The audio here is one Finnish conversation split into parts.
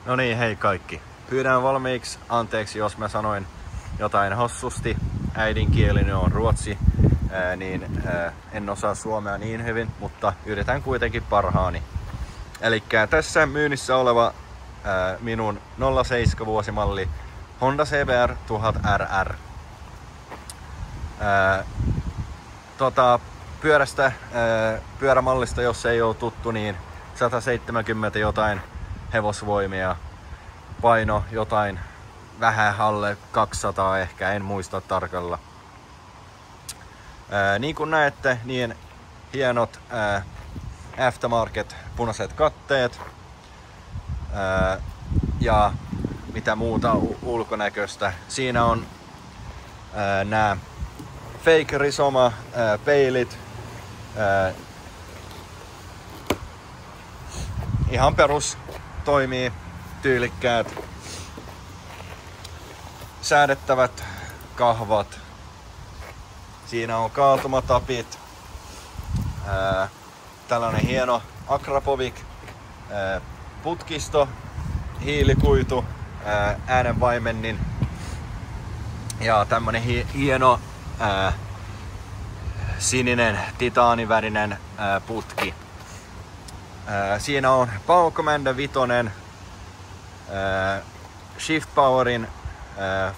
No niin, hei kaikki. Pyydän valmiiksi anteeksi, jos mä sanoin jotain hassusti. Äidinkielini on ruotsi, niin en osaa suomea niin hyvin, mutta yritän kuitenkin parhaani. Elikkä tässä myynnissä oleva minun 07 vuosimalli Honda CBR 1000RR. Pyörämallista, jos ei ole tuttu, niin 170 jotain hevosvoimia, paino jotain vähän alle 200 ehkä, en muista tarkalla. Niin kuin näette, niin hienot aftermarket punaiset katteet ja mitä muuta ulkonäköistä. Siinä on nämä fake risoma peilit, ihan perus, toimii, tyylikkäät, säädettävät kahvat. Siinä on kaatumatapit, tällainen hieno Akrapovic putkisto, hiilikuitu, äänenvaimennin ja tämmönen hieno sininen titaanivärinen putki. Siinä on Power Commander 5, Shift Powerin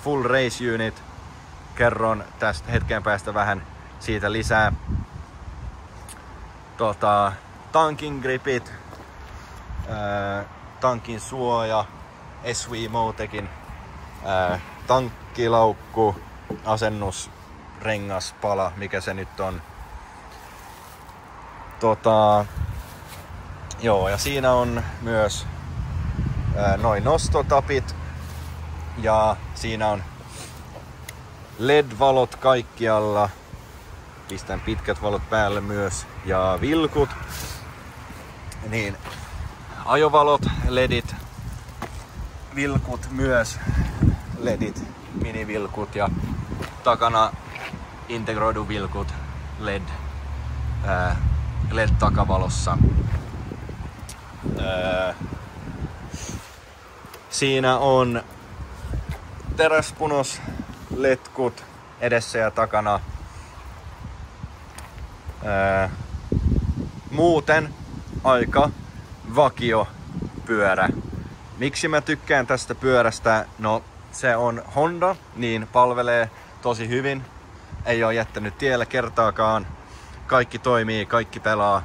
Full Race Unit. Kerron tästä hetken päästä vähän siitä lisää. Tankin gripit, tankin suoja, SV Motekin, tankkilaukku, asennus, rengaspala, mikä se nyt on. Joo, ja siinä on myös noin nostotapit ja siinä on LED-valot kaikkialla. Pistän pitkät valot päälle myös ja vilkut. Niin, ajovalot, LEDit, vilkut myös, LEDit, minivilkut ja takana integroidu vilkut, LED takavalossa. Siinä on teräspunosletkut edessä ja takana. Muuten aika vakio pyörä. Miksi mä tykkään tästä pyörästä? No, se on Honda, niin palvelee tosi hyvin. Ei ole jättänyt tielle kertaakaan. Kaikki toimii, kaikki pelaa.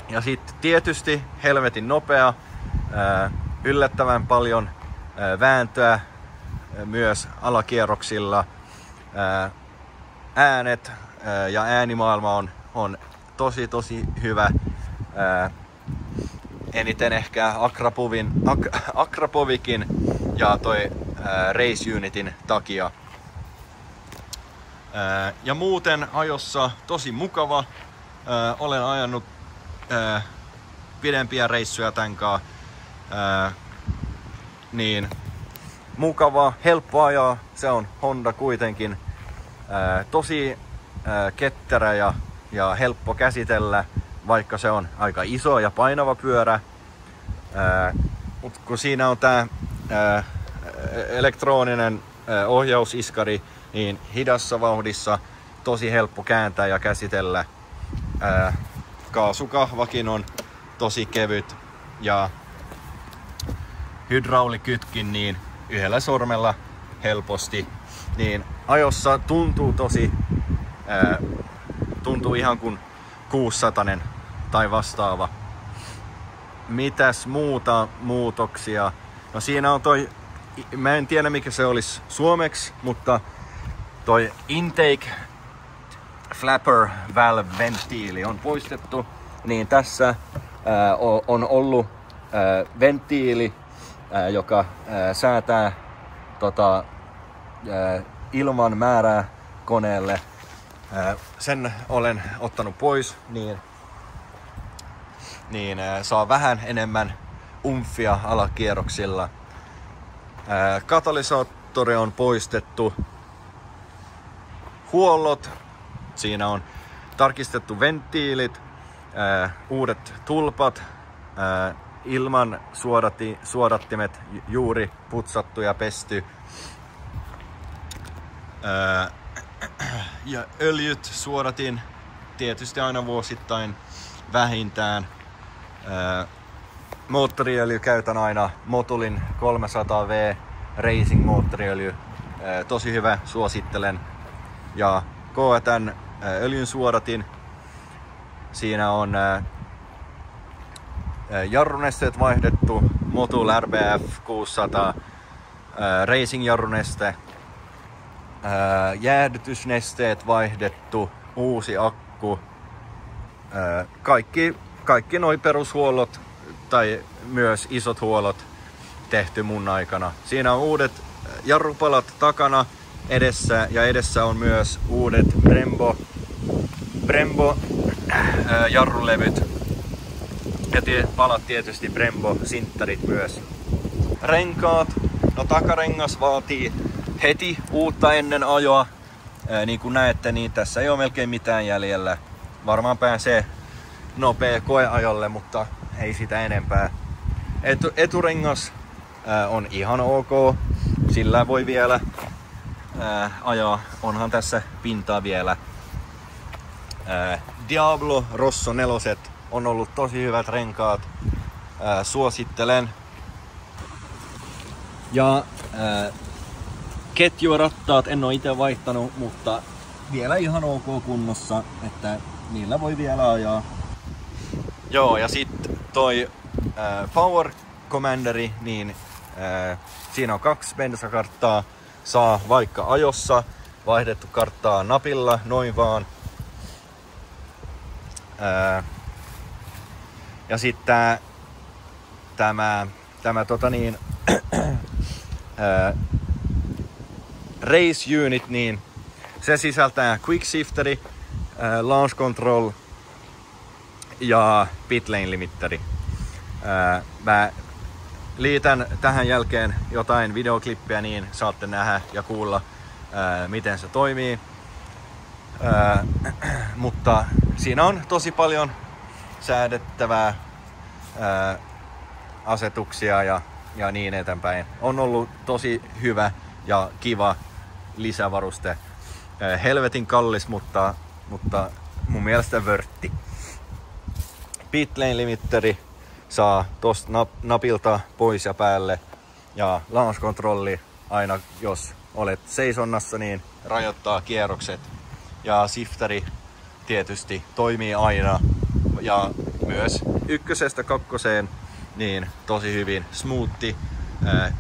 Ja sitten tietysti helvetin nopea, yllättävän paljon vääntöä myös alakierroksilla. Äänet ja äänimaailma on tosi hyvä. Eniten ehkä Akrapovicin ja toi Race Unitin takia. Ja muuten ajossa tosi mukava. Olen ajanut pidempiä reissuja tän kanssa. Niin mukava, helppo ajaa. Se on Honda kuitenkin. Tosi ketterä ja helppo käsitellä, vaikka se on aika iso ja painava pyörä. Mut kun siinä on tää elektroninen ohjausiskari, niin hidassa vauhdissa tosi helppo kääntää ja käsitellä. Kaasukahvakin on tosi kevyt ja hydraulikytkin niin yhdellä sormella helposti. Niin ajossa tuntuu ihan kuin 600 tai vastaava. Mitäs muuta muutoksia? No siinä on toi, mä en tiedä mikä se olisi suomeksi, mutta toi intake flapper valve venttiili on poistettu. Niin tässä on ollut venttiili, joka säätää ilman määrää koneelle. Sen olen ottanut pois, niin saa vähän enemmän umfia alakierroksilla. Katalysaattori on poistettu. Huollot. Siinä on tarkistettu venttiilit, uudet tulpat, ilman suodattimet juuri putsattu ja pesty. Ja öljyt suodatin tietysti aina vuosittain vähintään. Moottoriöljy käytän aina Motulin 300V Racing moottoriöljy. Tosi hyvä, suosittelen. Ja KT:n öljyn suodatin. Siinä on jarrunesteet vaihdettu, Motul RBF 600 Racing jarruneste, jäähdytysnesteet vaihdettu, uusi akku, kaikki noi perushuollot tai myös isot huollot tehty mun aikana. Siinä on uudet jarrupalat takana, edessä ja edessä on myös uudet Brembo jarrulevyt ja palat tietysti Brembo sinttarit myös. Renkaat, no takarengas vaatii heti uutta ennen ajoa. Niin kuin näette, niin tässä ei ole melkein mitään jäljellä. Varmaan pääsee nopea koeajolle, mutta ei sitä enempää. Eturengas on ihan ok, sillä voi vielä ajaa, onhan tässä pintaa vielä. Diablo Rosso 4 on ollut tosi hyvät renkaat, suosittelen. Ja ketjurattaat en ole itse vaihtanut, mutta vielä ihan ok kunnossa, että niillä voi vielä ajaa. Joo, ja sitten toi Power Commanderi, niin siinä on 2 bensakarttaa, saa vaikka ajossa vaihdettu karttaa napilla, noin vaan. Ja sitten tämä Race Unit, niin se sisältää Quick Shifteri, Launch Control ja Pit Lane Limitteri. Mä liitän tähän jälkeen jotain videoklippiä, niin saatte nähdä ja kuulla miten se toimii. Mutta siinä on tosi paljon säädettävää asetuksia ja niin eteenpäin. On ollut tosi hyvä ja kiva lisävaruste. Helvetin kallis, mutta mun mielestä vörtti. Pit Lane Limitteri saa tosta napilta pois ja päälle. Ja launch controlli aina jos olet seisonnassa, niin rajoittaa kierrokset. Ja shifteri tietysti toimii aina. Ja myös 1-2 niin tosi hyvin smoothi,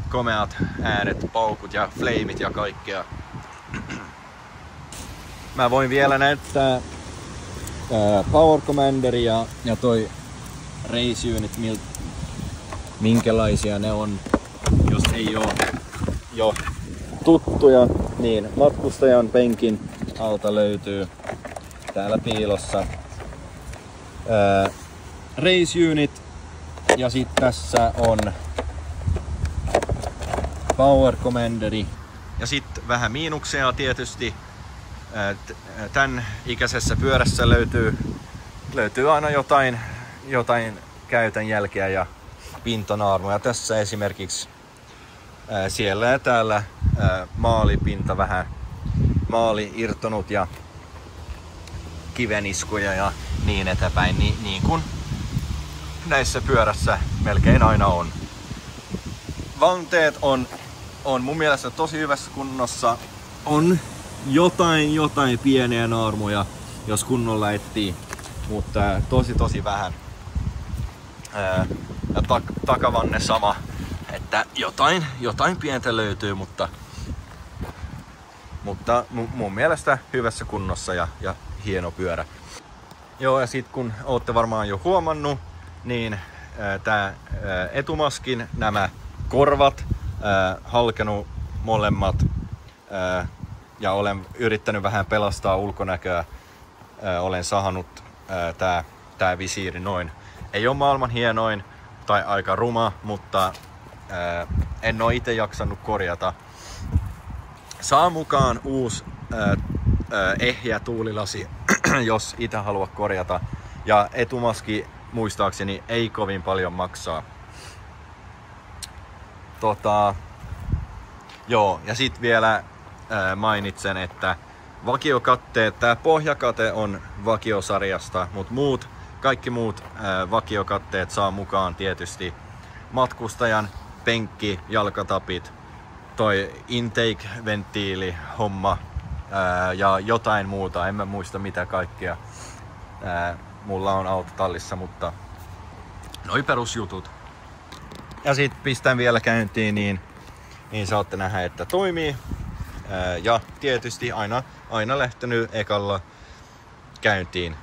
komeat äänet, paukut ja flameit ja kaikkea. Mä voin vielä näyttää Power Commanderi ja toi Race Unit, minkälaisia ne on, jos ei ole jo tuttuja, niin matkustajan penkin alta löytyy täällä piilossa Race Unit, ja sitten tässä on Power Commanderi. Ja sitten vähän miinuksia tietysti. Tän ikäisessä pyörässä löytyy aina jotain käytön jälkeä ja pintanaarmuja. Tässä esimerkiksi siellä ja täällä maalipinta vähän maali irtonut ja kiveniskuja ja niin eteenpäin, niin kuin näissä pyörässä melkein aina on. Vanteet on mun mielestä tosi hyvässä kunnossa. On jotain pieniä naarmuja, jos kunnolla etsii, mutta tosi vähän. Ja takavanne sama, että jotain pientä löytyy, mutta mun mielestä hyvässä kunnossa ja hieno pyörä. Joo, ja sit kun ootte varmaan jo huomannut, niin tää etumaskin nämä korvat halkenut molemmat, ja olen yrittänyt vähän pelastaa ulkonäköä. Olen sahannut tää visiiri noin. Ei ole maailman hienoin tai aika ruma, mutta en oo itse jaksanut korjata. Saa mukaan uusi ehjä tuulilasi, jos itse haluat korjata. Ja etumaski muistaakseni ei kovin paljon maksaa. Joo, ja sit vielä mainitsen, että vakiokatteet, tää pohjakate on vakiosarjasta, mutta kaikki muut vakiokatteet saa mukaan tietysti matkustajan penkki, jalkatapit, toi intake-venttiili homma ja jotain muuta, en mä muista mitä kaikkea mulla on autotallissa, mutta noi perusjutut. Ja sit pistän vielä käyntiin, niin saatte nähdä, että toimii. Ja tietysti aina lähtenyt ekalla käyntiin.